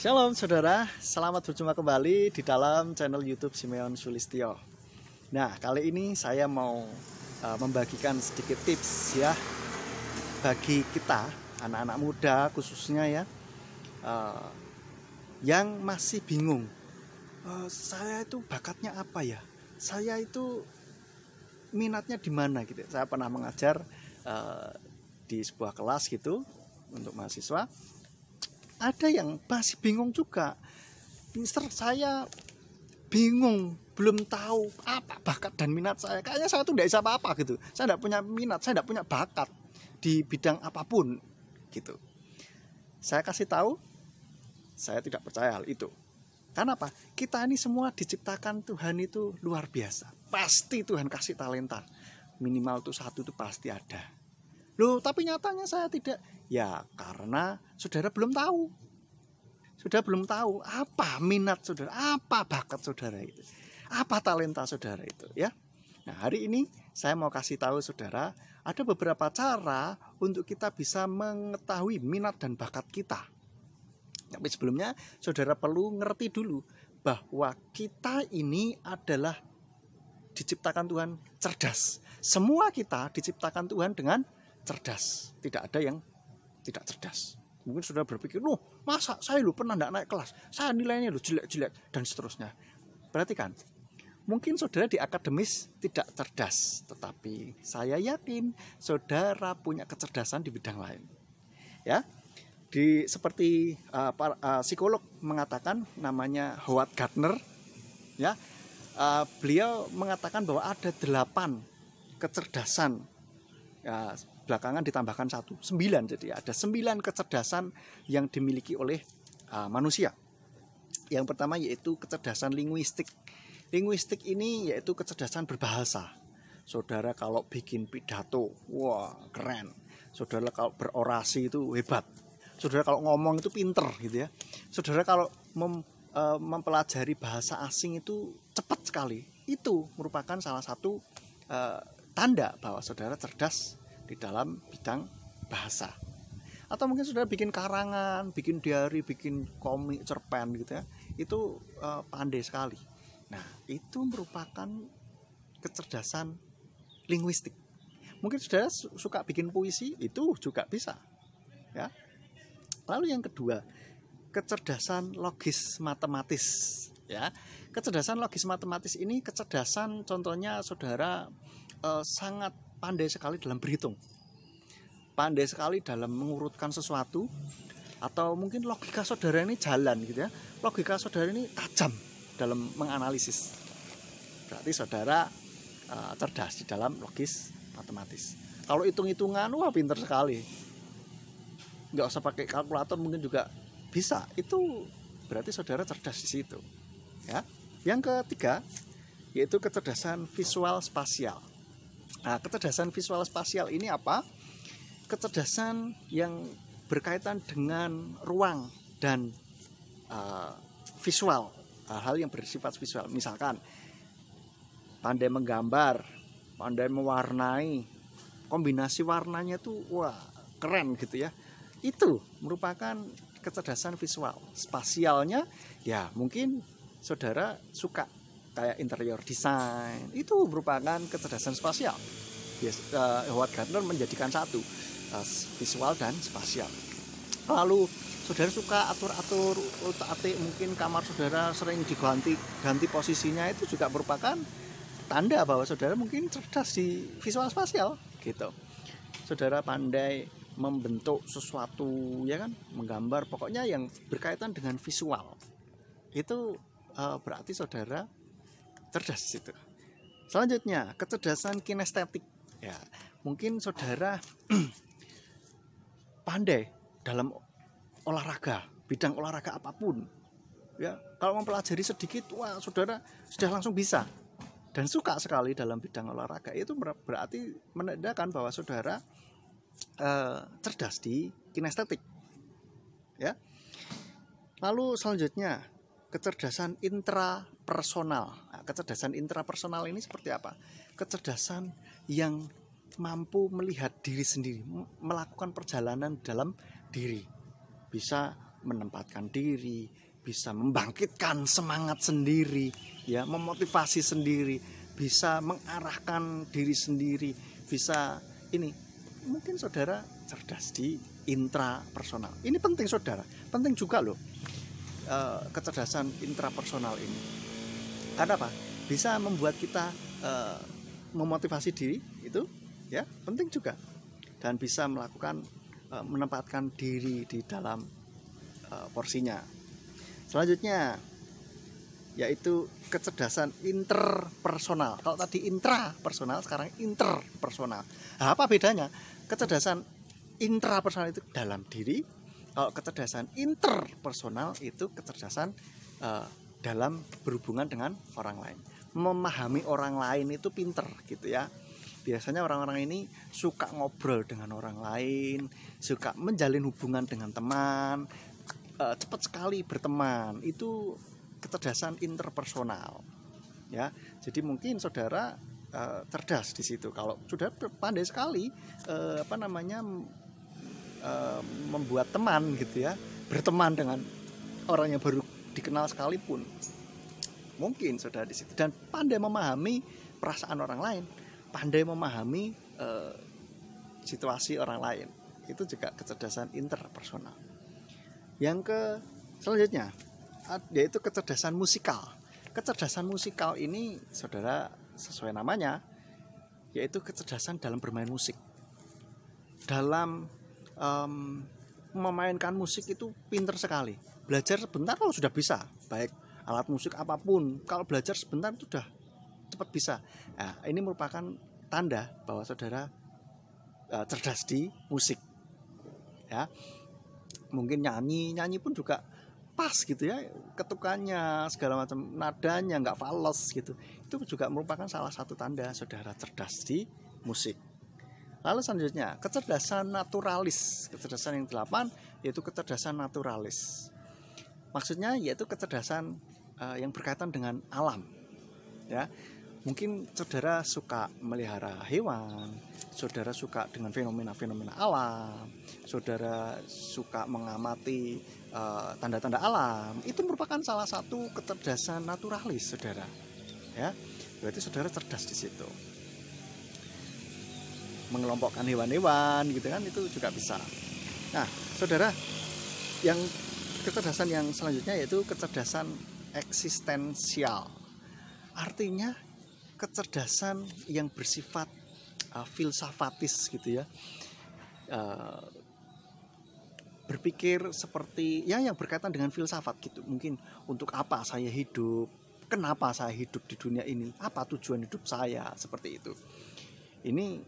Shalom saudara, selamat berjumpa kembali di dalam channel YouTube Simeon Sulistyo. Nah, kali ini saya mau membagikan sedikit tips ya bagi kita anak-anak muda khususnya ya yang masih bingung. Saya itu bakatnya apa ya? Saya itu minatnya di mana gitu. Saya pernah mengajar di sebuah kelas gitu untuk mahasiswa. Ada yang masih bingung juga. Mister, saya bingung, belum tahu apa bakat dan minat saya. Kayaknya saya tuh tidak bisa apa-apa gitu. Saya tidak punya minat, saya tidak punya bakat di bidang apapun gitu. Saya kasih tahu, saya tidak percaya hal itu. Karena apa? Kita ini semua diciptakan Tuhan itu luar biasa. Pasti Tuhan kasih talenta. Minimal tuh satu itu pasti ada. Loh, tapi nyatanya saya tidak. Ya, karena saudara belum tahu. Saudara belum tahu apa minat saudara, apa bakat saudara itu. Apa talenta saudara itu, ya. Nah, hari ini saya mau kasih tahu saudara, ada beberapa cara untuk kita bisa mengetahui minat dan bakat kita. Tapi sebelumnya saudara perlu ngerti dulu bahwa kita ini adalah diciptakan Tuhan cerdas. Semua kita diciptakan Tuhan dengan cerdas. Tidak ada yang tidak cerdas. Mungkin sudah berpikir, loh masa saya pernah tidak naik kelas, saya nilainya jelek-jelek dan seterusnya. Perhatikan, mungkin saudara di akademis tidak cerdas, tetapi saya yakin saudara punya kecerdasan di bidang lain. Ya, seperti psikolog mengatakan, namanya Howard Gardner, ya, beliau mengatakan bahwa ada 8 kecerdasan. Ya, belakangan ditambahkan 9, jadi ada 9 kecerdasan yang dimiliki oleh manusia. Yang pertama yaitu kecerdasan linguistik. Linguistik ini yaitu kecerdasan berbahasa. Saudara kalau bikin pidato, wah keren. Saudara kalau berorasi itu hebat. Saudara kalau ngomong itu pinter gitu ya. Saudara kalau mempelajari bahasa asing itu cepat sekali. Itu merupakan salah satu tanda bahwa saudara cerdas di dalam bidang bahasa. Atau mungkin saudara bikin karangan, bikin diary, bikin komik, cerpen gitu ya. Itu pandai sekali. Nah, itu merupakan kecerdasan linguistik. Mungkin saudara suka bikin puisi, itu juga bisa. Ya. Lalu yang kedua, kecerdasan logis matematis. Ya, kecerdasan logis matematis ini kecerdasan, contohnya saudara sangat pandai sekali dalam berhitung, pandai sekali dalam mengurutkan sesuatu, atau mungkin logika saudara ini jalan gitu ya, logika saudara ini tajam dalam menganalisis. Berarti saudara cerdas di dalam logis matematis. Kalau hitung-hitungan, wah pinter sekali, nggak usah pakai kalkulator mungkin juga bisa. Itu berarti saudara cerdas di situ ya. Yang ketiga yaitu kecerdasan visual spasial. Nah, kecerdasan visual spasial ini apa? Kecerdasan yang berkaitan dengan ruang dan visual, hal yang bersifat visual. Misalkan pandai menggambar, pandai mewarnai, kombinasi warnanya tuh wah keren gitu ya. Itu merupakan kecerdasan visual. Spasialnya ya mungkin saudara suka kayak interior design, itu merupakan kecerdasan spasial. Howard Gardner menjadikan satu, visual dan spasial. Lalu saudara suka atur-atur otak-atik, mungkin kamar saudara sering ganti posisinya, itu juga merupakan tanda bahwa saudara mungkin cerdas di visual spasial gitu. Saudara pandai membentuk sesuatu ya kan, menggambar, pokoknya yang berkaitan dengan visual. Itu berarti saudara cerdas di situ. Selanjutnya, kecerdasan kinestetik. Ya, mungkin saudara pandai dalam olahraga, bidang olahraga apapun. Ya, kalau mempelajari sedikit, wah saudara sudah langsung bisa dan suka sekali dalam bidang olahraga. Itu berarti menandakan bahwa saudara cerdas di kinestetik. Ya. Lalu selanjutnya, kecerdasan intrapersonal. Nah, kecerdasan intrapersonal ini seperti apa? Kecerdasan yang mampu melihat diri sendiri, melakukan perjalanan dalam diri, bisa menempatkan diri, bisa membangkitkan semangat sendiri, ya, memotivasi sendiri, bisa mengarahkan diri sendiri, bisa ini. Mungkin saudara cerdas di intrapersonal. Ini penting saudara, penting juga loh kecerdasan intrapersonal ini. Karena apa? Bisa membuat kita memotivasi diri, itu ya penting juga, dan bisa melakukan menempatkan diri di dalam porsinya. Selanjutnya yaitu kecerdasan interpersonal. Kalau tadi intrapersonal, sekarang interpersonal. Nah, apa bedanya? Kecerdasan intrapersonal itu dalam diri. Kalau kecerdasan interpersonal itu kecerdasan dalam berhubungan dengan orang lain. Memahami orang lain itu pinter gitu ya. Biasanya orang-orang ini suka ngobrol dengan orang lain, suka menjalin hubungan dengan teman, cepat sekali berteman. Itu kecerdasan interpersonal, ya. Jadi mungkin saudara cerdas di situ. Kalau sudah pandai sekali membuat teman gitu ya, berteman dengan orang yang baru dikenal sekalipun, mungkin saudara di situ, dan pandai memahami perasaan orang lain, pandai memahami situasi orang lain. Itu juga kecerdasan interpersonal. Yang selanjutnya yaitu kecerdasan musikal. Kecerdasan musikal ini saudara sesuai namanya, yaitu kecerdasan dalam bermain musik. Dalam memainkan musik itu pinter sekali. Belajar sebentar kalau sudah bisa, baik alat musik apapun, kalau belajar sebentar sudah cepat bisa. Nah, ini merupakan tanda bahwa saudara cerdas di musik, ya. Mungkin nyanyi pun juga pas gitu ya, ketukannya segala macam, nadanya nggak fals gitu. Itu juga merupakan salah satu tanda saudara cerdas di musik. Lalu selanjutnya kecerdasan naturalis. Kecerdasan yang 8 yaitu kecerdasan naturalis. Maksudnya yaitu kecerdasan yang berkaitan dengan alam, ya. Mungkin saudara suka melihara hewan, saudara suka dengan fenomena-fenomena alam, saudara suka mengamati tanda-tanda alam. Itu merupakan salah satu kecerdasan naturalis saudara, ya. Berarti saudara cerdas di situ. Mengelompokkan hewan-hewan gitu kan, itu juga bisa. Nah saudara, yang kecerdasan yang selanjutnya yaitu kecerdasan eksistensial. Artinya kecerdasan yang bersifat filsafatis gitu ya, berpikir seperti ya yang berkaitan dengan filsafat gitu. Mungkin untuk apa saya hidup, kenapa saya hidup di dunia ini, apa tujuan hidup saya, seperti itu. Ini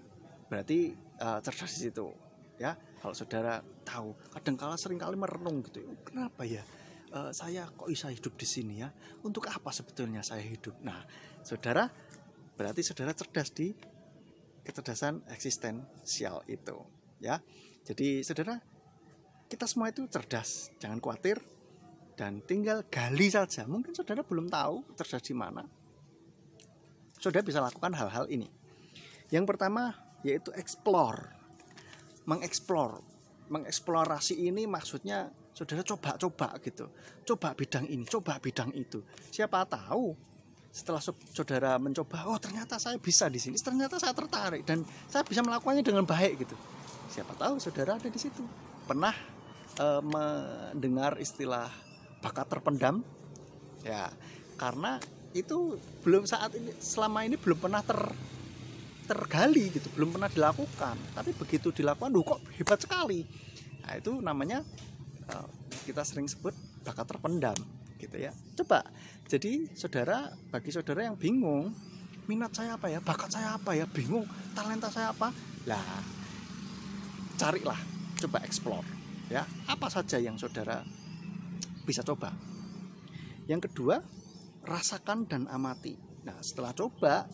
berarti cerdas di situ, ya. Kalau saudara tahu, kadangkala seringkali merenung gitu, kenapa ya saya kok bisa hidup di sini ya, untuk apa sebetulnya saya hidup. Nah saudara, berarti saudara cerdas di kecerdasan eksistensial itu, ya. Jadi saudara, kita semua itu cerdas, jangan khawatir, dan tinggal gali saja. Mungkin saudara belum tahu cerdas di mana, saudara bisa lakukan hal-hal ini. Yang pertama yaitu explore, mengeksplorasi ini maksudnya saudara coba-coba gitu, coba bidang ini, coba bidang itu. Siapa tahu setelah saudara mencoba, oh ternyata saya bisa di sini, ternyata saya tertarik dan saya bisa melakukannya dengan baik gitu. Siapa tahu saudara ada di situ. Pernah mendengar istilah bakat terpendam? Ya, karena itu belum saat ini, selama ini belum pernah tergali gitu, belum pernah dilakukan. Tapi begitu dilakukan, kok hebat sekali. Nah itu namanya kita sering sebut bakat terpendam gitu ya. Coba, jadi saudara, bagi saudara yang bingung, minat saya apa ya, bakat saya apa ya, bingung talenta saya apa, lah carilah, coba explore ya, apa saja yang saudara bisa coba. Yang kedua, rasakan dan amati. Nah setelah coba,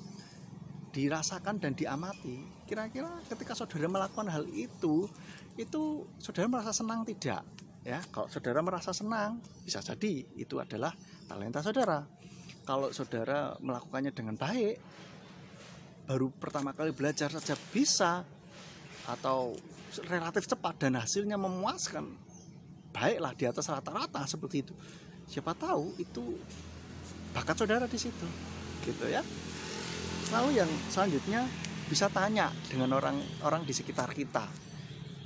dirasakan dan diamati, kira-kira ketika saudara melakukan hal itu saudara merasa senang tidak? Ya, kalau saudara merasa senang, bisa jadi itu adalah talenta saudara. Kalau saudara melakukannya dengan baik, baru pertama kali belajar saja bisa, atau relatif cepat dan hasilnya memuaskan, baiklah, di atas rata-rata seperti itu. Siapa tahu itu bakat saudara di situ, gitu ya. Lalu yang selanjutnya bisa tanya dengan orang-orang di sekitar kita,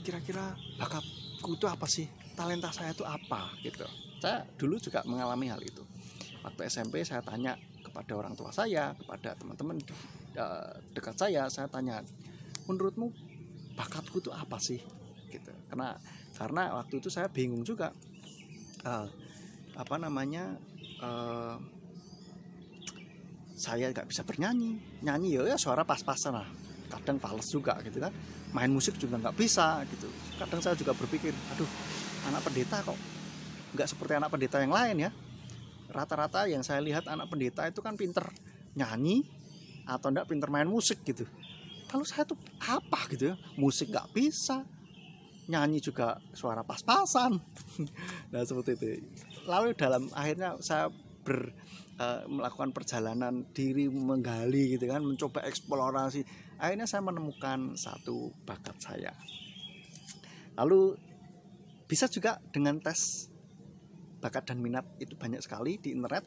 kira-kira bakatku itu apa sih, talenta saya itu apa, gitu. Saya dulu juga mengalami hal itu. Waktu SMP saya tanya kepada orang tua saya, kepada teman-teman dekat saya tanya, menurutmu bakatku itu apa sih, gitu. Karena waktu itu saya bingung juga, saya nggak bisa bernyanyi ya suara pas-pasan lah, kadang fals juga gitu kan, main musik juga nggak bisa gitu. Kadang saya juga berpikir, aduh, anak pendeta kok nggak seperti anak pendeta yang lain ya. Rata-rata yang saya lihat anak pendeta itu kan pinter nyanyi atau enggak pinter main musik gitu. Kalau saya tuh apa gitu ya, musik nggak bisa, nyanyi juga suara pas-pasan. Nah seperti itu. Lalu akhirnya saya melakukan perjalanan diri, menggali gitu kan, mencoba eksplorasi. Akhirnya saya menemukan satu bakat saya. Lalu bisa juga dengan tes bakat dan minat, itu banyak sekali di internet,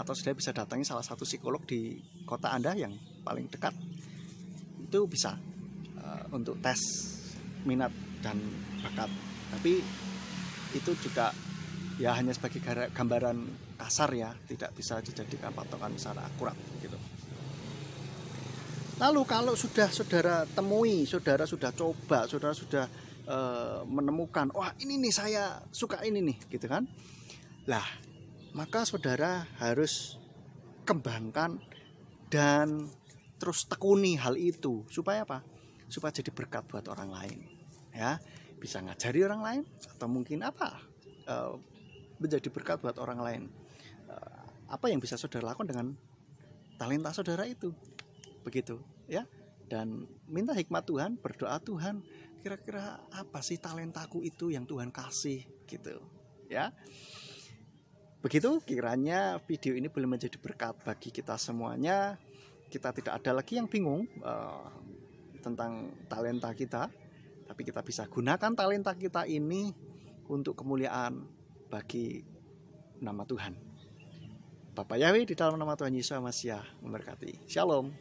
atau sudah bisa datangi salah satu psikolog di kota Anda yang paling dekat. Itu bisa untuk tes minat dan bakat. Tapi itu juga ya hanya sebagai gambaran kasar ya, tidak bisa dijadikan patokan secara akurat gitu. Lalu kalau sudah saudara temui, saudara sudah coba, saudara sudah menemukan, wah ini nih saya suka ini nih gitu kan, lah maka saudara harus kembangkan dan terus tekuni hal itu. Supaya apa? Supaya jadi berkat buat orang lain ya, bisa ngajari orang lain, atau mungkin menjadi berkat buat orang lain. Apa yang bisa saudara lakukan dengan talenta saudara itu, begitu ya. Dan minta hikmat Tuhan, berdoa, Tuhan kira-kira apa sih talentaku itu yang Tuhan kasih gitu ya. Begitu kiranya video ini boleh menjadi berkat bagi kita semuanya. Kita tidak ada lagi yang bingung tentang talenta kita, tapi kita bisa gunakan talenta kita ini untuk kemuliaan bagi nama Tuhan. Bapak Yahweh di dalam nama Tuhan Yesus Mesias memberkati. Shalom.